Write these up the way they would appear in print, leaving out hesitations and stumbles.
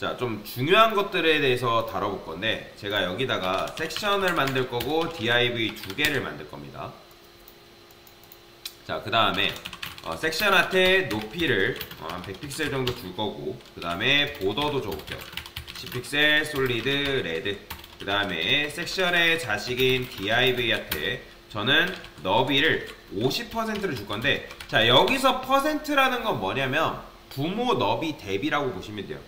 자, 좀 중요한 것들에 대해서 다뤄볼 건데 제가 여기다가 섹션을 만들 거고 div 두 개를 만들 겁니다. 자, 그 다음에 섹션 하트의 높이를 한 100픽셀 정도 줄 거고, 그 다음에 보더도 줘볼게요. 10픽셀 솔리드 레드. 그 다음에 섹션의 자식인 div 하트에 저는 너비를 50%를 줄 건데, 자, 여기서 퍼센트라는 건 뭐냐면 부모 너비 대비라고 보시면 돼요.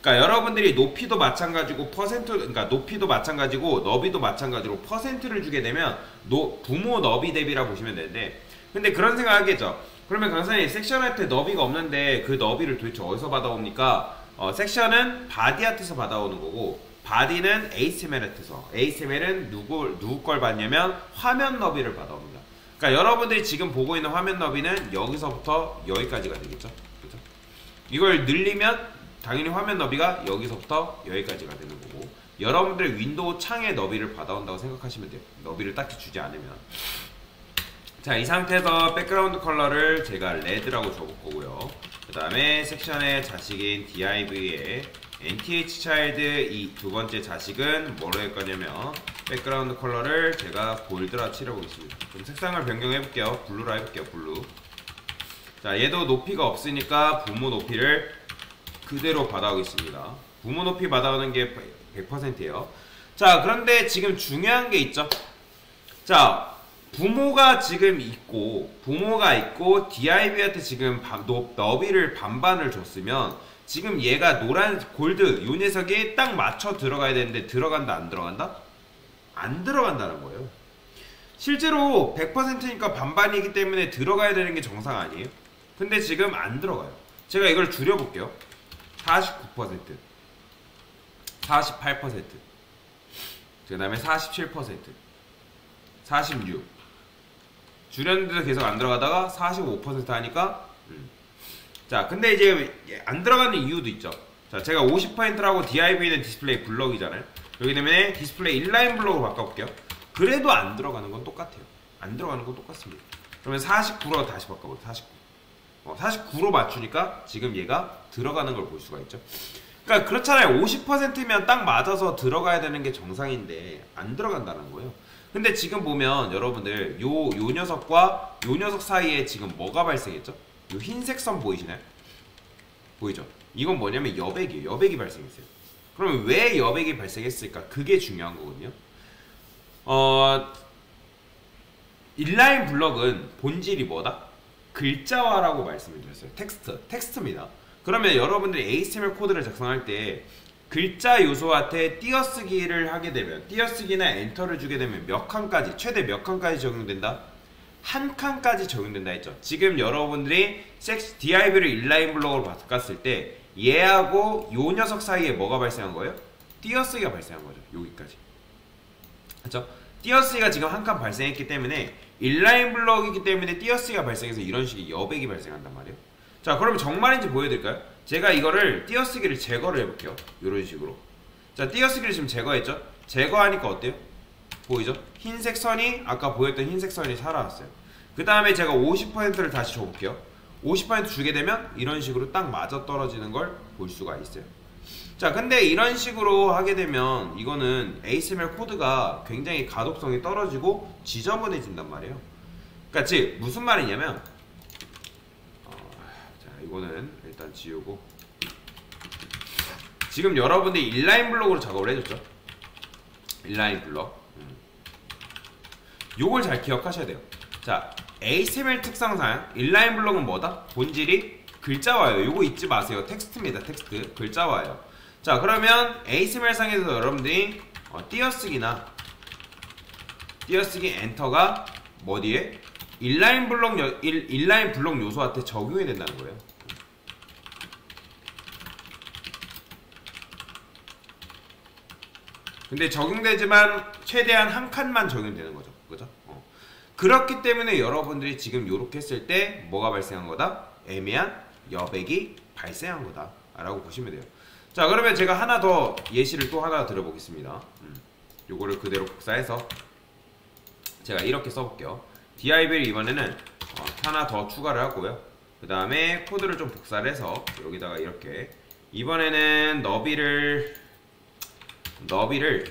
그러니까 여러분들이 높이도 마찬가지고 그러니까 높이도 마찬가지고 너비도 마찬가지로 퍼센트를 주게 되면 부모 너비 대비라고 보시면 되는데, 근데 그런 생각 하겠죠. 그러면 강사님 섹션 할 때 너비가 없는데 그 너비를 도대체 어디서 받아옵니까? 섹션은 바디 아트에서 받아오는 거고, 바디는 HTML 아트에서. HTML은 누구 걸 받냐면 화면 너비를 받아옵니다. 그러니까 여러분들이 지금 보고 있는 화면 너비는 여기서부터 여기까지가 되겠죠. 그렇죠? 이걸 늘리면 당연히 화면 너비가 여기서부터 여기까지가 되는 거고, 여러분들의 윈도우 창의 너비를 받아온다고 생각하시면 돼요. 너비를 딱히 주지 않으면. 자, 이 상태에서 백그라운드 컬러를 제가 레드라고 줘볼 거고요. 그 다음에 섹션의 자식인 div의 nthchild 이 두 번째 자식은 뭐로 할 거냐면 백그라운드 컬러를 제가 골드라 칠해보겠습니다. 그럼 색상을 변경해 볼게요. 블루로 해볼게요. 블루. 자, 얘도 높이가 없으니까 부모 높이를 그대로 받아오겠습니다. 부모 높이 받아오는 게 100%예요. 자, 그런데 지금 중요한 게 있죠. 자, 부모가 있고 div한테 지금 너비를 반반을 줬으면 지금 얘가 노란 골드 요 녀석이 딱 맞춰 들어가야 되는데 들어간다 안 들어간다? 안 들어간다는 거예요. 실제로 100%니까 반반이기 때문에 들어가야 되는 게 정상 아니에요? 근데 지금 안 들어가요. 제가 이걸 줄여볼게요. 49%, 48%, 그 다음에 47%, 46. 줄였는데도 계속 안 들어가다가 45% 하니까 자, 근데 이제 안 들어가는 이유도 있죠. 자, 제가 50%라고 div는 디스플레이 블럭이잖아요. 그렇기 때문에 디스플레이 인라인 블럭으로 바꿔볼게요. 그래도 안 들어가는 건 똑같아요. 안 들어가는 건 똑같습니다. 그러면 49로 다시 바꿔볼게요. 49. 49로 맞추니까 지금 얘가 들어가는 걸 볼 수가 있죠. 그러니까 그렇잖아요. 50%면 딱 맞아서 들어가야 되는 게 정상인데 안 들어간다는 거예요. 근데 지금 보면 여러분들 요 녀석과 요 녀석 사이에 지금 뭐가 발생했죠? 요 흰색 선 보이시나요? 보이죠? 이건 뭐냐면 여백이에요. 여백이 발생했어요. 그러면 왜 여백이 발생했을까? 그게 중요한 거거든요. 인라인 블럭은 본질이 뭐다? 글자화라고 말씀을 드렸어요. 텍스트입니다. 그러면 여러분들이 HTML 코드를 작성할 때 글자 요소한테 띄어쓰기를 하게 되면, 띄어쓰기나 엔터를 주게 되면 몇 칸까지, 최대 몇 칸까지 적용된다? 한 칸까지 적용된다 했죠. 지금 여러분들이 div를 인라인 블록으로 바꿨을 때 얘하고 요 녀석 사이에 뭐가 발생한 거예요? 띄어쓰기가 발생한 거죠. 여기까지. 그렇죠? 띄어쓰기가 지금 한 칸 발생했기 때문에 인라인 블록이기 때문에 띄어쓰기가 발생해서 이런 식의 여백이 발생한단 말이에요. 자, 그러면 정말인지 보여드릴까요? 제가 이거를 띄어쓰기를 제거를 해볼게요. 이런 식으로. 자, 띄어쓰기를 지금 제거했죠? 제거하니까 어때요? 보이죠? 흰색 선이, 아까 보였던 흰색 선이 사라졌어요. 그 다음에 제가 50%를 다시 줘볼게요. 50% 주게 되면 이런 식으로 딱 맞아 떨어지는 걸 볼 수가 있어요. 자, 근데 이런 식으로 하게 되면 이거는 HTML 코드가 굉장히 가독성이 떨어지고 지저분해진단 말이에요. 그러니까 즉 무슨 말이냐면 자, 이거는 일단 지우고, 지금 여러분들이 인라인 블록으로 작업을 해줬죠. 인라인 블록. 요걸 잘 기억하셔야 돼요. 자, HTML 특성상 인라인 블록은 뭐다? 본질이 글자화예요. 요거 잊지 마세요. 텍스트입니다. 텍스트. 글자화예요. 자, 그러면 HTML 상에서 여러분들이 띄어쓰기나 띄어쓰기 엔터가 어디에? 인라인 블록 요소한테 적용이 된다는 거예요. 근데 적용되지만 최대한 한 칸만 적용되는 거죠. 그죠? 그렇기 때문에 여러분들이 지금 요렇게 했을 때 뭐가 발생한 거다? 애매한 여백이 발생한 거다 라고 보시면 돼요. 자, 그러면 제가 하나 더 예시를 또 하나 드려보겠습니다. 요거를 그대로 복사해서 제가 이렇게 써볼게요. div를 이번에는 하나 더 추가를 하고요. 그 다음에 코드를 좀 복사를 해서 여기다가 이렇게 이번에는 너비를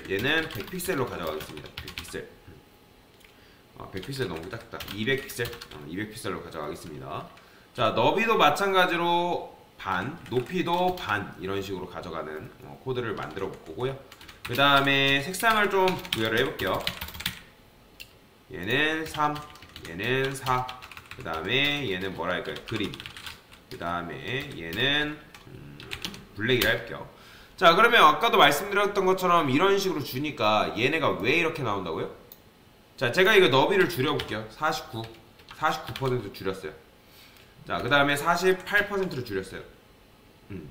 얘는 100픽셀로 가져가겠습니다. 100픽셀. 100픽셀 너무 작다. 200픽셀. 200픽셀로 가져가겠습니다. 자, 너비도 마찬가지로 반, 높이도 반 이런 식으로 가져가는 코드를 만들어 볼 거고요. 그 다음에 색상을 좀 부여를 해볼게요. 얘는 3, 얘는 4. 그 다음에 얘는 뭐라 할까요? 그린. 그 다음에 얘는 블랙이라 할게요. 자, 그러면 아까도 말씀드렸던 것처럼 이런 식으로 주니까 얘네가 왜 이렇게 나온다고요? 자, 제가 이거 너비를 줄여볼게요. 49% 줄였어요. 자, 그 다음에 48%로 줄였어요.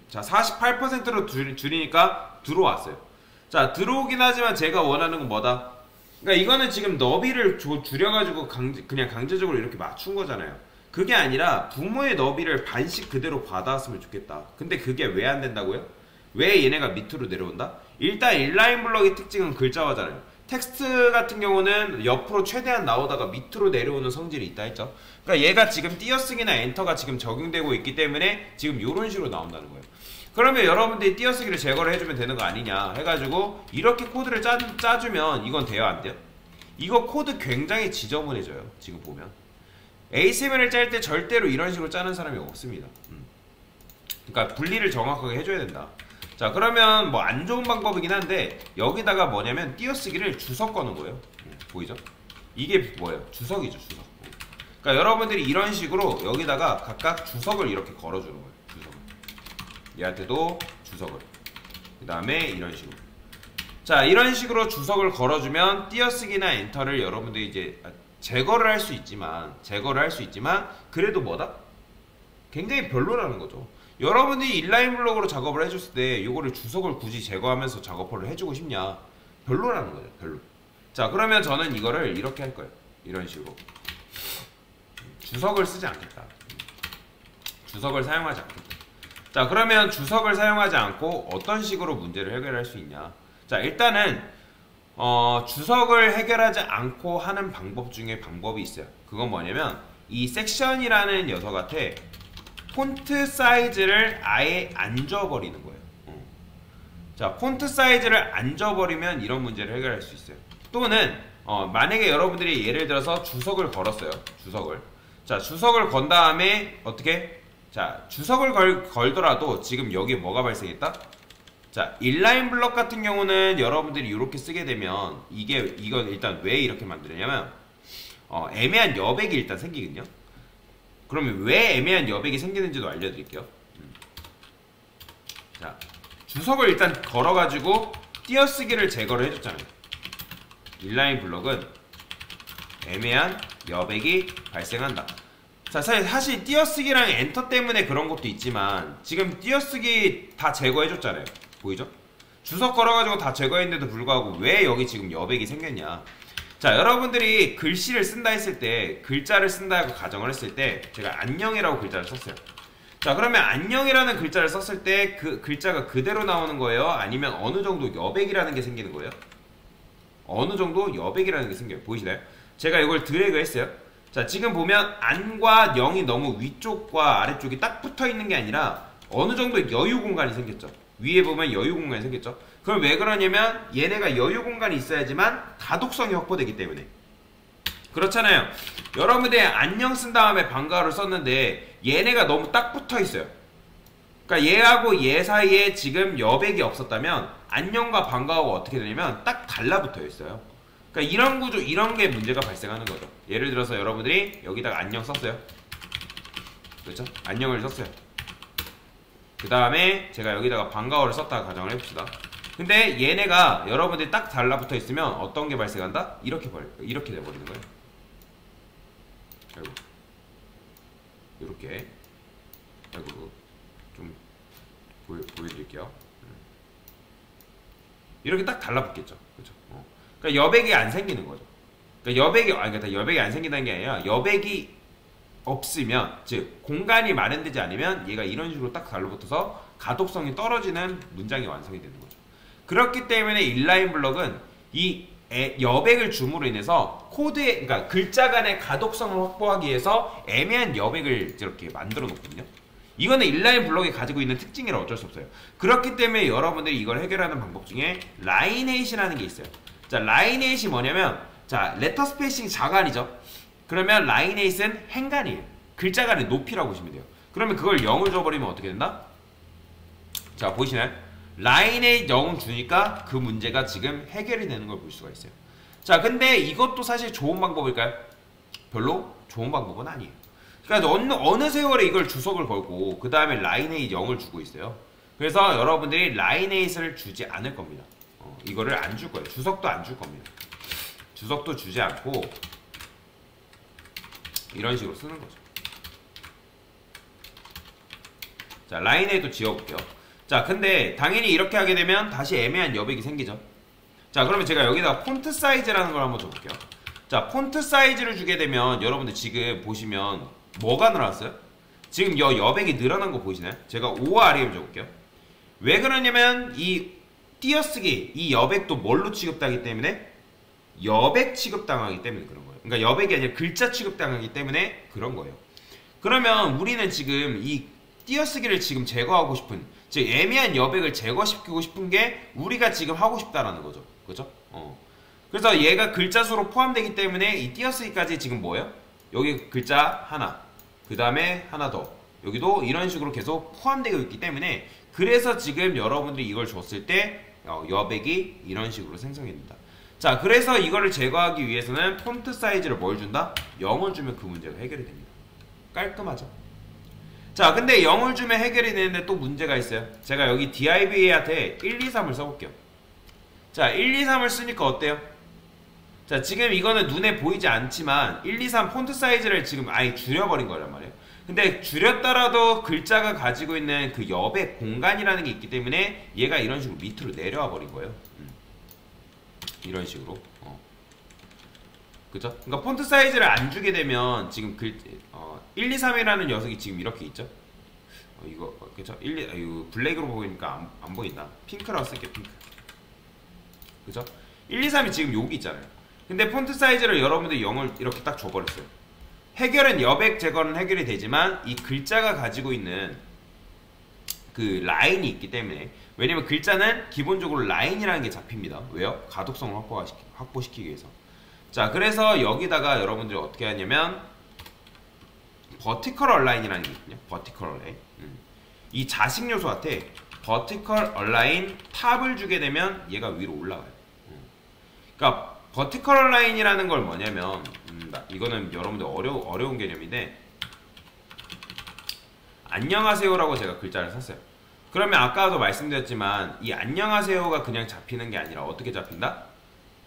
자, 48%로 줄이니까 들어왔어요. 자, 들어오긴 하지만 제가 원하는 건 뭐다? 그러니까 이거는 지금 너비를 줄여가지고 그냥 강제적으로 이렇게 맞춘 거잖아요. 그게 아니라 부모의 너비를 반씩 그대로 받아왔으면 좋겠다. 근데 그게 왜 안 된다고요? 왜 얘네가 밑으로 내려온다? 일단 인라인 블럭의 특징은 글자화잖아요. 텍스트 같은 경우는 옆으로 최대한 나오다가 밑으로 내려오는 성질이 있다 했죠. 그러니까 얘가 지금 띄어쓰기나 엔터가 지금 적용되고 있기 때문에 지금 이런 식으로 나온다는 거예요. 그러면 여러분들이 띄어쓰기를 제거를 해주면 되는 거 아니냐 해가지고 이렇게 코드를 짜주면 이건 돼요, 안 돼요? 이거 코드 굉장히 지저분해져요. 지금 보면 HTML을 짤 때 절대로 이런 식으로 짜는 사람이 없습니다. 그러니까 분리를 정확하게 해줘야 된다. 자, 그러면 뭐 안 좋은 방법이긴 한데 여기다가 뭐냐면 띄어쓰기를 주석 거는 거예요. 보이죠? 이게 뭐예요? 주석이죠, 주석. 그러니까 여러분들이 이런 식으로 여기다가 각각 주석을 이렇게 걸어주는 거예요. 주석을. 얘한테도 주석을. 그 다음에 이런 식으로. 자, 이런 식으로 주석을 걸어주면 띄어쓰기나 엔터를 여러분들이 이제 제거를 할 수 있지만 그래도 뭐다? 굉장히 별로라는 거죠. 여러분이 인라인 블록으로 작업을 해줬을 때 이거를 주석을 굳이 제거하면서 작업을 해주고 싶냐? 별로라는 거죠. 별로. 자, 그러면 저는 이거를 이렇게 할 거예요. 이런 식으로 주석을 쓰지 않겠다. 주석을 사용하지 않겠다. 자, 그러면 주석을 사용하지 않고 어떤 식으로 문제를 해결할 수 있냐? 자, 일단은 주석을 해결하지 않고 하는 방법 중에 방법이 있어요. 그건 뭐냐면 이 섹션이라는 녀석한테 폰트 사이즈를 아예 안 줘버리는 거예요. 자, 폰트 사이즈를 안 줘버리면 이런 문제를 해결할 수 있어요. 또는 만약에 여러분들이 예를 들어서 주석을 걸었어요. 주석을. 자, 주석을 건 다음에 어떻게? 자, 주석을 걸더라도 지금 여기에 뭐가 발생했다? 자, 인라인 블럭 같은 경우는 여러분들이 이렇게 쓰게 되면 이건 일단 왜 이렇게 만드냐면 애매한 여백이 일단 생기거든요. 그러면 왜 애매한 여백이 생기는지도 알려드릴게요. 자, 주석을 일단 걸어가지고 띄어쓰기를 제거를 해줬잖아요. 인라인 블럭은 애매한 여백이 발생한다. 자, 사실 띄어쓰기랑 엔터 때문에 그런 것도 있지만 지금 띄어쓰기 다 제거해줬잖아요. 보이죠? 주석 걸어가지고 다 제거했는데도 불구하고 왜 여기 지금 여백이 생겼냐? 자, 여러분들이 글씨를 쓴다 했을 때, 글자를 쓴다고 가정을 했을 때 제가 안녕이라고 글자를 썼어요. 자, 그러면 안녕이라는 글자를 썼을 때 그 글자가 그대로 나오는 거예요? 아니면 어느 정도 여백이라는 게 생기는 거예요? 어느 정도 여백이라는 게 생겨요. 보이시나요? 제가 이걸 드래그 했어요. 자, 지금 보면 안과 영이 너무 위쪽과 아래쪽이 딱 붙어 있는 게 아니라 어느 정도 여유 공간이 생겼죠. 위에 보면 여유 공간이 생겼죠. 그럼 왜 그러냐면 얘네가 여유 공간이 있어야지만 다독성이 확보되기 때문에. 그렇잖아요. 여러분들이 안녕 쓴 다음에 방과후를 썼는데 얘네가 너무 딱 붙어 있어요. 그러니까 얘하고 얘 사이에 지금 여백이 없었다면 안녕과 방과후가 어떻게 되냐면 딱 달라붙어 있어요. 그러니까 이런 구조, 이런 게 문제가 발생하는 거죠. 예를 들어서 여러분들이 여기다가 안녕 썼어요. 그렇죠? 안녕을 썼어요. 그 다음에 제가 여기다가 방과후를 썼다가 가정을 해봅시다. 근데 얘네가 여러분들이 딱 달라붙어 있으면 어떤 게 발생한다? 이렇게 돼버리는 거예요. 아이고. 이렇게. 아이고. 좀 보여드릴게요. 이렇게 딱 달라붙겠죠. 그렇죠? 그러니까 여백이 안 생기는 거죠. 그러니까 여백이 안 생긴다는 게 아니라 여백이 없으면, 즉 공간이 마련되지 않으면 얘가 이런 식으로 딱 달라붙어서 가독성이 떨어지는 문장이 완성이 되는 거죠. 그렇기 때문에 인라인 블럭은 이 여백을 줌으로 인해서 코드의, 그러니까 글자 간의 가독성을 확보하기 위해서 애매한 여백을 이렇게 만들어 놓거든요. 이거는 인라인 블록이 가지고 있는 특징이라 어쩔 수 없어요. 그렇기 때문에 여러분들이 이걸 해결하는 방법 중에 라이네이시라는 게 있어요. 자, 라이네이시 뭐냐면, 자, 레터 스페이싱 자간이죠. 그러면 라이네이스는 행간이에요. 글자간의 높이라고 보시면 돼요. 그러면 그걸 0을 줘버리면 어떻게 된다? 자, 보이시나요? 라인에 0을 주니까 그 문제가 지금 해결이 되는 걸 볼 수가 있어요. 자, 근데 이것도 사실 좋은 방법일까요? 별로 좋은 방법은 아니에요. 그러니까 어느 세월에 이걸 주석을 걸고 그 다음에 라인에 0을 주고 있어요. 그래서 여러분들이 라인에잇을 주지 않을 겁니다. 이거를 안 줄 거예요. 주석도 안 줄 겁니다. 주석도 주지 않고 이런 식으로 쓰는 거죠. 자, 라인에도 지워볼게요. 자, 근데 당연히 이렇게 하게 되면 다시 애매한 여백이 생기죠. 자, 그러면 제가 여기다가 폰트 사이즈라는 걸 한번 줘볼게요. 자, 폰트 사이즈를 주게 되면 여러분들 지금 보시면 뭐가 늘어났어요? 지금 여백이 늘어난 거 보이시나요? 제가 5와 REM 줘볼게요. 왜 그러냐면 이 띄어쓰기, 이 여백도 뭘로 취급당하기 때문에? 여백 취급당하기 때문에 그런 거예요. 그러니까 여백이 아니라 글자 취급당하기 때문에 그런 거예요. 그러면 우리는 지금 이 띄어쓰기를 지금 제거하고 싶은, 즉 애매한 여백을 제거시키고 싶은 게 우리가 지금 하고 싶다라는 거죠. 그죠? 그래서 얘가 글자 수로 포함되기 때문에 이 띄어쓰기까지 지금 뭐예요? 여기 글자 하나, 그 다음에 하나 더, 여기도 이런 식으로 계속 포함되어 있기 때문에 그래서 지금 여러분들이 이걸 줬을 때 여백이 이런 식으로 생성이 됩니다. 자, 그래서 이거를 제거하기 위해서는 폰트 사이즈를 뭘 준다? 0을 주면 그 문제가 해결이 됩니다. 깔끔하죠? 자, 근데 0을 주면 해결이 되는데 또 문제가 있어요. 제가 여기 div한테 1, 2, 3을 써볼게요. 자, 1, 2, 3을 쓰니까 어때요? 자, 지금 이거는 눈에 보이지 않지만 1, 2, 3 폰트 사이즈를 지금 아예 줄여버린 거란 말이에요. 근데 줄였더라도 글자가 가지고 있는 그 여백 공간이라는 게 있기 때문에 얘가 이런 식으로 밑으로 내려와 버린 거예요. 이런 식으로. 그죠? 그러니까 폰트 사이즈를 안 주게 되면 지금 1, 2, 3이라는 녀석이 지금 이렇게 있죠? 이거 그죠? 1, 2, 이거 블랙으로 보이니까 안 보인다. 핑크라고 쓸게요. 핑크. 그죠? 1, 2, 3이 지금 여기 있잖아요. 근데 폰트 사이즈를 여러분들이 0을 이렇게 딱 줘버렸어요. 해결은 여백 제거는 해결이 되지만 이 글자가 가지고 있는 그 라인이 있기 때문에, 왜냐면 글자는 기본적으로 라인이라는 게 잡힙니다. 왜요? 가독성을 확보시키기 위해서. 자, 그래서 여기다가 여러분들이 어떻게 하냐면 버티컬 얼라인이라는 게 있거든요. 버티컬 얼라인. 이 자식 요소한테 버티컬 얼라인 탑을 주게 되면 얘가 위로 올라가요. 그러니까 버티컬 얼라인이라는 걸 뭐냐면 이거는 여러분들 어려운 개념인데, 안녕하세요라고 제가 글자를 썼어요. 그러면 아까도 말씀드렸지만 이 안녕하세요가 그냥 잡히는 게 아니라 어떻게 잡힌다?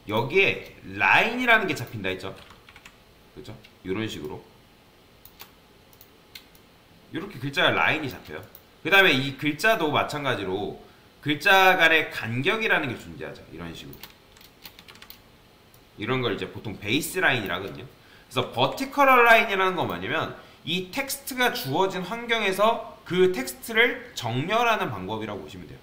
여기에 라인이라는 게 잡힌다 했죠? 그죠? 이런 식으로 이렇게 글자가 라인이 잡혀요. 그 다음에 이 글자도 마찬가지로 글자 간의 간격이라는 게 존재하죠. 이런 식으로. 이런 걸 이제 보통 베이스 라인이라 하거든요. 그래서 버티컬 라인이라는 건 뭐냐면 이 텍스트가 주어진 환경에서 그 텍스트를 정렬하는 방법이라고 보시면 돼요.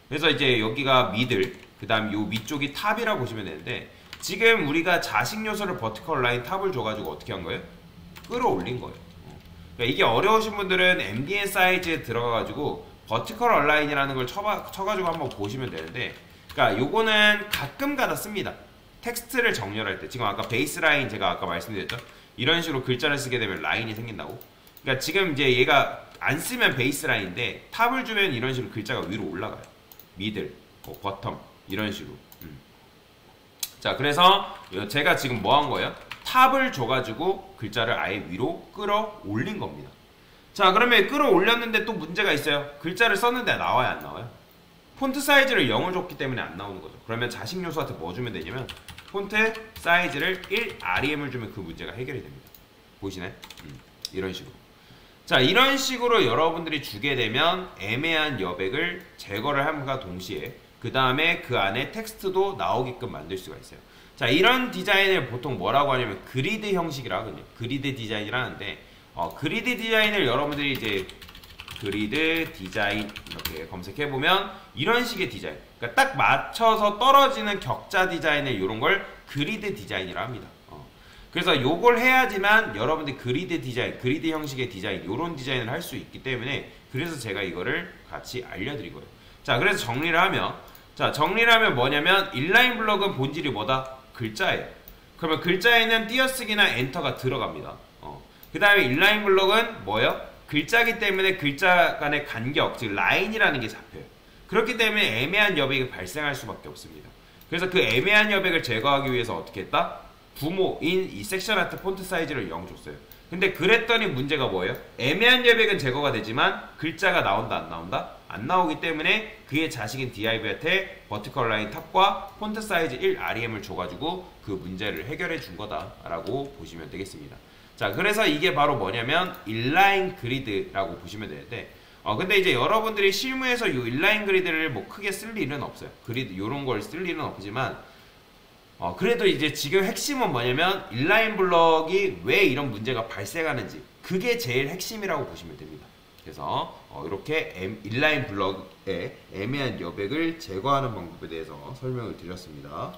그래서 이제 여기가 미들, 그 다음 요 위쪽이 탑이라고 보시면 되는데, 지금 우리가 자식 요소를 버티컬 라인 탑을 줘가지고 어떻게 한 거예요? 끌어올린 거예요. 그러니까 이게 어려우신 분들은 MDN 사이즈에 들어가가지고 버티컬 얼라인이라는 걸 쳐가지고 한번 보시면 되는데, 그러니까 요거는 가끔가다 씁니다. 텍스트를 정렬할 때. 지금 아까 베이스 라인 제가 아까 말씀드렸죠? 이런 식으로 글자를 쓰게 되면 라인이 생긴다고. 그러니까 지금 이제 얘가 안 쓰면 베이스 라인인데 탑을 주면 이런 식으로 글자가 위로 올라가요. 미들, 버텀 이런 식으로. 자, 그래서 제가 지금 뭐 한 거예요? 탑을 줘가지고 글자를 아예 위로 끌어올린 겁니다. 자, 그러면 끌어올렸는데 또 문제가 있어요. 글자를 썼는데 나와요, 안 나와요? 폰트 사이즈를 0을 줬기 때문에 안 나오는 거죠. 그러면 자식 요소한테 뭐 주면 되냐면 폰트 사이즈를 1 REM을 주면 그 문제가 해결이 됩니다. 보이시나요? 이런 식으로. 자, 이런 식으로 여러분들이 주게 되면 애매한 여백을 제거를 함과 동시에 그 다음에 그 안에 텍스트도 나오게끔 만들 수가 있어요. 자, 이런 디자인을 보통 뭐라고 하냐면 그리드 형식이라 하거든요. 그리드 디자인이라는데 그리드 디자인을 여러분들이 이제 그리드 디자인 이렇게 검색해보면 이런 식의 디자인, 그러니까 딱 맞춰서 떨어지는 격자 디자인을 이런 걸 그리드 디자인이라 합니다. 그래서 요걸 해야지만 여러분들이 그리드 디자인, 그리드 형식의 디자인, 요런 디자인을 할 수 있기 때문에 그래서 제가 이거를 같이 알려드린 거예요. 자, 그래서 정리를 하면 뭐냐면 인라인 블럭은 본질이 뭐다? 글자예요. 그러면 글자에는 띄어쓰기나 엔터가 들어갑니다. 그 다음에 인라인 블럭은 뭐예요? 글자기 때문에 글자 간의 간격, 즉 라인이라는 게 잡혀요. 그렇기 때문에 애매한 여백이 발생할 수밖에 없습니다. 그래서 그 애매한 여백을 제거하기 위해서 어떻게 했다? 부모인 이 섹션 아트 폰트 사이즈를 0 줬어요. 근데 그랬더니 문제가 뭐예요? 애매한 여백은 제거가 되지만 글자가 나온다 안 나온다? 안 나오기 때문에 그의 자식인 div한테 버티컬 라인 탑과 폰트 사이즈 1 REM을 줘가지고 그 문제를 해결해 준 거다라고 보시면 되겠습니다. 자, 그래서 이게 바로 뭐냐면 인라인 그리드라고 보시면 되는데 근데 이제 여러분들이 실무에서 이 인라인 그리드를 뭐 크게 쓸 일은 없어요. 그리드 요런 걸 쓸 일은 없지만 그래도 이제 지금 핵심은 뭐냐면 인라인 블럭이 왜 이런 문제가 발생하는지 그게 제일 핵심이라고 보시면 됩니다. 그래서 이렇게 인라인 블럭의 애매한 여백을 제거하는 방법에 대해서 설명을 드렸습니다.